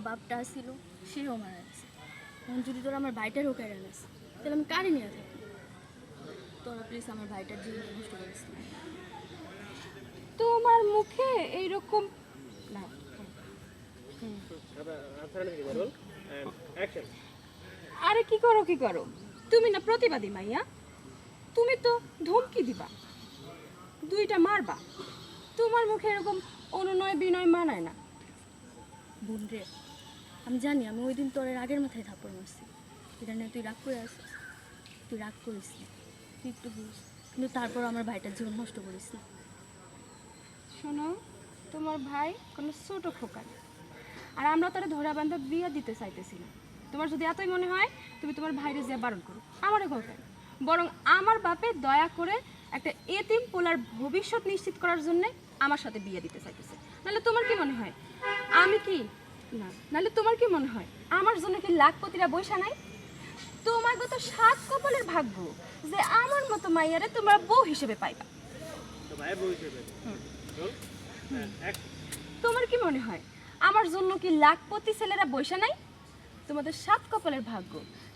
বাপটা ছিল সেও মারা গেছে। এখন যদি তোরা আমার ভাইটার রোকায় রাখিস তাহলে আমি কারে নিয়ে থাকি? তোরা প্লিজ আমার ভাইটার জীবন নষ্ট করিস না। তোমার মুখে এইরকম না। আরে কি করো কি করো, তুমি না প্রতিবাদী মাইয়া, তুমি তো ধমকি দিবা, দুইটা মারবা, তোমার মুখে এরকম অনুনয় বিনয় মানায় না। বোন রে, আমি জানি আমি ওই দিন তোর আগের মাথায় থাপ্পড় মারছি, এটা নিয়ে তুই রাগ করে আসিস। তুই রাগ করিস না, তুই একটু বুঝ, কিন্তু তারপর আমার ভাইটার জীবন নষ্ট করিস না। শোনো, তোমার ভাই কোনো ছোট খোকা না, আর আমরা তারা ধরা বান্ধব বিয়ে দিতে চাইতেছি না। তোমার যদি এতই মনে হয় তুমি তোমার ভাইরে যে বারণ করো, আমারও কথা না। বরং আমার বাপে দয়া করে একটা এতিম পোলার ভবিষ্যৎ নিশ্চিত করার জন্য আমার সাথে বিয়ে দিতে চাইতেছে। নাহলে তোমার কি মনে হয় আমি কি না, নাহলে তোমার কি মনে হয় আমার জন্য কি লাখপতিরা বৈশা নাই? তোমার তো সাত কপালের ভাগ্য যে আমার মতো মাইয়ারে তোমরা বউ হিসেবে পাইবা। তোমার কি মনে হয় আমার জন্য কি লাখপতি ছেলেরা বৈশা নাই? তোমাদের সাত কপালের ভাগ্য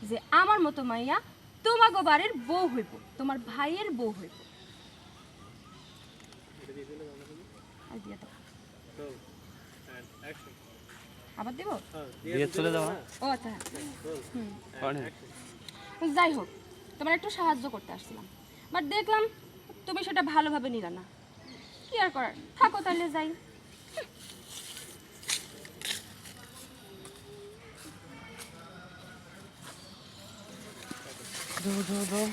যে আমার মতো মাইয়া তোমাগো বাড়ির বউ হইব, তোমার ভাইয়ের বউ হইব। আর দিয়ে দাও। আবার দেব? দিয়ে চলে যাও। ও আচ্ছা। যাই হোক, তোমার একটু সাহায্য করতে আসছিলাম, বাট দেখলাম তুমি সেটা ভালোভাবে নিলা না। কি আর করার, থাকো তাহলে যাই। দাও দাও দাও।